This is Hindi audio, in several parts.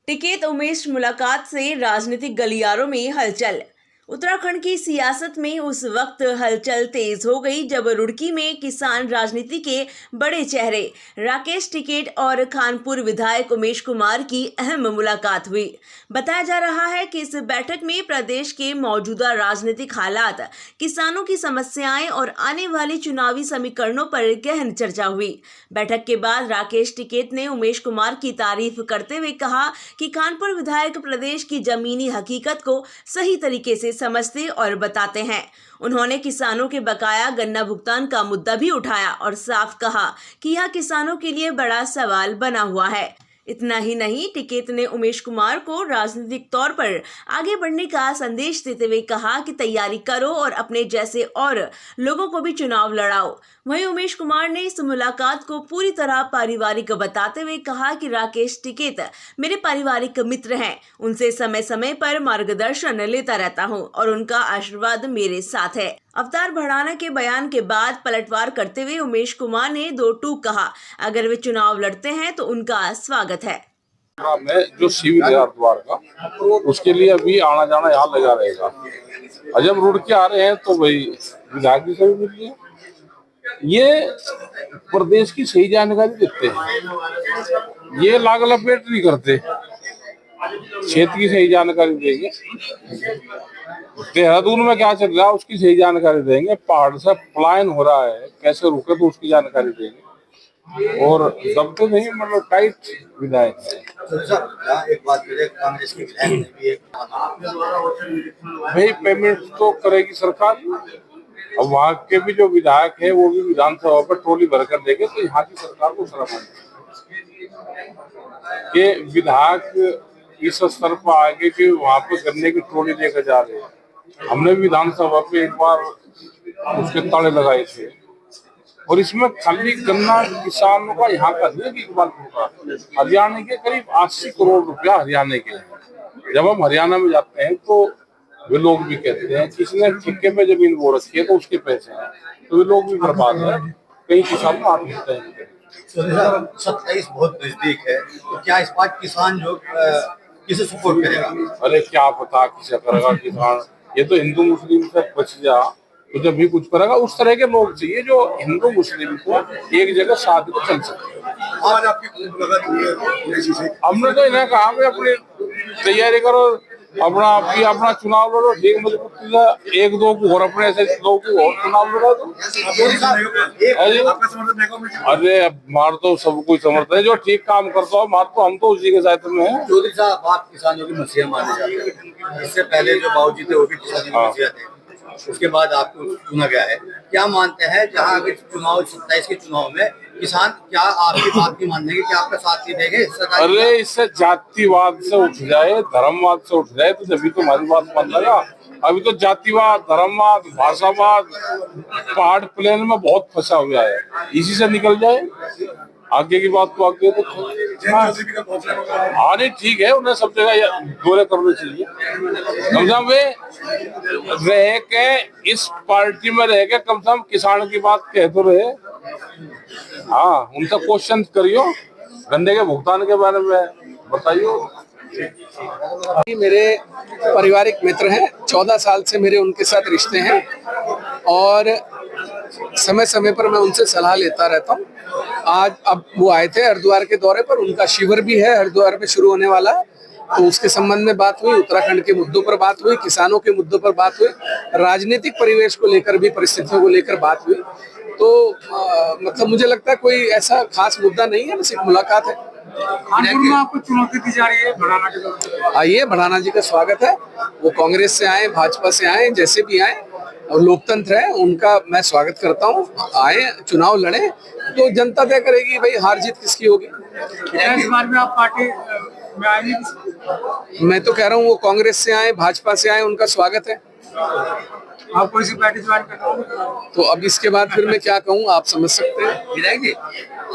टिकैत उमेश मुलाकात से राजनीतिक गलियारों में हलचल। उत्तराखंड की सियासत में उस वक्त हलचल तेज हो गई जब रुड़की में किसान राजनीति के बड़े चेहरे राकेश टिकैत और खानपुर विधायक उमेश कुमार की अहम मुलाकात हुई। बताया जा रहा है कि इस बैठक में प्रदेश के मौजूदा राजनीतिक हालात, किसानों की समस्याएं और आने वाले चुनावी समीकरणों पर गहन चर्चा हुई। बैठक के बाद राकेश टिकैत ने उमेश कुमार की तारीफ करते हुए कहा कि खानपुर विधायक प्रदेश की जमीनी हकीकत को सही तरीके से समझते और बताते हैं। उन्होंने किसानों के बकाया गन्ना भुगतान का मुद्दा भी उठाया और साफ कहा कि यह किसानों के लिए बड़ा सवाल बना हुआ है। इतना ही नहीं, टिकैत ने उमेश कुमार को राजनीतिक तौर पर आगे बढ़ने का संदेश देते हुए कहा कि तैयारी करो और अपने जैसे और लोगों को भी चुनाव लड़ाओ। वहीं उमेश कुमार ने इस मुलाकात को पूरी तरह पारिवारिक बताते हुए कहा कि राकेश टिकैत मेरे पारिवारिक मित्र हैं, उनसे समय समय पर मार्गदर्शन लेता रहता हूं और उनका आशीर्वाद मेरे साथ है। अवतार भड़ाना के बयान के बाद पलटवार करते हुए उमेश कुमार ने दो टूक कहा, अगर वे चुनाव लड़ते हैं तो उनका स्वागत है। में जो शिविर है हरिद्वार का, उसके लिए अभी आना जाना यहाँ लगा रहेगा। और जब रुड़ के आ रहे हैं तो भाई विधायक जी से भी मिलिए, ये प्रदेश की सही जानकारी देते हैं, ये लाग लपेट नहीं करते, क्षेत्र की सही जानकारी देंगे। देहरादून में क्या चल रहा है उसकी सही जानकारी देंगे, पहाड़ से पलायन हो रहा है कैसे रुके तो उसकी जानकारी देंगे। और दबते नहीं, मतलब टाइट विधायक है। एक बात कांग्रेस की विधायक ने भी भाई पेमेंट तो करेगी सरकार। अब वहाँ के भी जो विधायक है वो भी विधानसभा पर ट्रॉली भरकर देंगे, तो यहाँ की सरकार को शर्म ये विधायक इस स्तर पर आगे कि वहाँ पे गन्ने की ट्रॉली लेकर जा रहे हैं। हमने भी विधानसभा पे एक बार उसके ताले लगाए थे। और इसमें खाली गन्ना किसानों का यहाँ का नहीं कि इकबालपुर का, हरियाणा के करीब 80 करोड़ रुपया हरियाणा के हैं। जब हम हरियाणा में जाते हैं तो वे लोग भी कहते हैं कि इसने ठेके पे जमीन वो रखी है तो उसके पैसे हैं, तो वे लोग भी बर्बाद है। कई किसान आत्महत्या हैं। 27 बहुत नजदीक है, तो क्या इस बात किसान जो किसे सपोर्ट करेगा? अरे क्या पता किसे करेगा किसान, ये तो हिंदू मुस्लिम से बच जा तो जब भी कुछ करेगा। उस तरह के लोग चाहिए जो हिंदू मुस्लिम को एक जगह साथ को चल सकते। आज आपकी हमने तो इन्हें कहा कि अपनी तैयारी करो, अपना चुनाव लड़ो, ठीक मजबूती से एक दो को और अपने ऐसे लोग को और चुनाव लड़ा दो। अरे मार तो सब कुछ समझते हैं, जो ठीक काम करता हो मार तो हम तो उसी के साथ में है। चौधरी साहब, आप किसानों की मसीहा माने जाते हैं। इससे पहले जो बाबूजी थे वो भी किसानों की मसीहा थे, उसके बाद आपको चुना गया है। क्या मानते हैं जहाँ अगर चुनाव 27 के चुनाव में किसान क्या आपकी बात नहीं मानेंगे कि आपका साथ नहीं देंगे? अरे इससे जातिवाद से उठ जाए, धर्मवाद से उठ जाए तो जब तो हमारी बात मान लेगा। अभी तो जातिवाद, धर्मवाद, भाषावाद पहाड़ प्लेन में बहुत फंसा हुआ है, इसी से निकल जाए आगे की बात तो आगे तो अरे ठीक है, उन्हें सब जगह गोले करने चाहिए। कम से कम वे रह के इस पार्टी में रह के कम से कम किसान की बात कह तो रहे। हाँ, उनसे क्वेश्चन करियो, गन्ने के भुगतान के बारे में बताइयो। मेरे पारिवारिक मित्र हैं, 14 साल से मेरे उनके साथ रिश्ते हैं और समय समय पर मैं उनसे सलाह लेता रहता हूँ। आज अब वो आए थे हरिद्वार के दौरे पर, उनका शिविर भी है हरिद्वार में शुरू होने वाला है, तो उसके संबंध में बात हुई, उत्तराखंड के मुद्दों पर बात हुई, किसानों के मुद्दों पर बात हुई, राजनीतिक परिवेश को लेकर भी, परिस्थितियों को लेकर बात हुई। तो मतलब मुझे लगता है कोई ऐसा खास मुद्दा नहीं है, बस एक मुलाकात है। में आपको चुनौती दी जा रही है भड़ाना के दौरान। आइए, भड़ाना जी का स्वागत है। वो कांग्रेस से आए, भाजपा से आए, जैसे भी आए, और लोकतंत्र है, उनका मैं स्वागत करता हूँ। आए, चुनाव लड़े, तो जनता तय करेगी भाई हार जीत किसकी होगी। इस बार में आप पार्टी में आएंगे? मैं तो कह रहा हूँ वो कांग्रेस से आए, भाजपा से आए, उनका स्वागत है। आप कोई सी पार्टी ज्वाइन करना? तो अब इसके बाद फिर मैं क्या कहूँ, आप समझ सकते हैं। विधायक जी,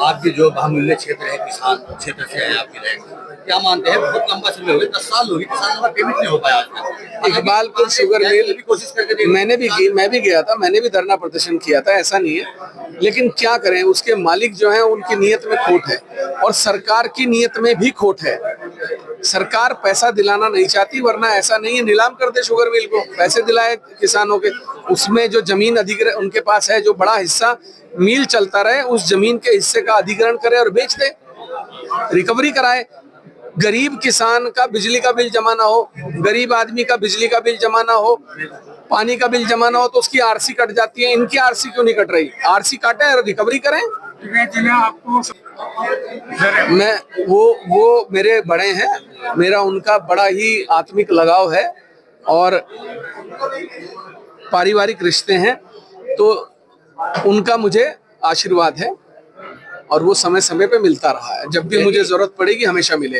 आपके जो बहुमूल्य क्षेत्र है, किसान क्षेत्र से है आप विधायक, क्या मानते हैं बहुत लंबा समय हो गया, 10 साल हो गए, किसानों का पेमेंट नहीं हो पाया। इकबालपुर शुगर मिल कोशिश करके मैंने भी की, मैं भी गया था, मैंने भी धरना प्रदर्शन किया था, ऐसा नहीं है। लेकिन क्या करें, उसके मालिक जो हैं उनकी नीयत में खोट है और सरकार की नीयत में भी खोट है। सरकार पैसा दिलाना नहीं चाहती, वरना ऐसा नहीं है नीलाम कर दे शुगर मिल को, पैसे दिलाए किसानों के, उसमें जो जमीन अधिग्रहण उनके पास है, जो बड़ा हिस्सा मिल चलता रहे, उस जमीन के हिस्से का अधिग्रहण करे और बेच दे, रिकवरी कराए। गरीब किसान का बिजली का बिल जमा ना हो, गरीब आदमी का बिजली का बिल जमा ना हो, पानी का बिल जमा ना हो, तो उसकी आरसी कट जाती है। इनकी आरसी क्यों नहीं कट रही? आरसी काटे और रिकवरी करें। आपको मैं वो मेरे बड़े हैं, मेरा उनका बड़ा ही आत्मिक लगाव है और पारिवारिक रिश्ते हैं, तो उनका मुझे आशीर्वाद है और वो समय समय पे मिलता रहा है। जब भी मुझे जरूरत पड़ेगी हमेशा मिलेगा।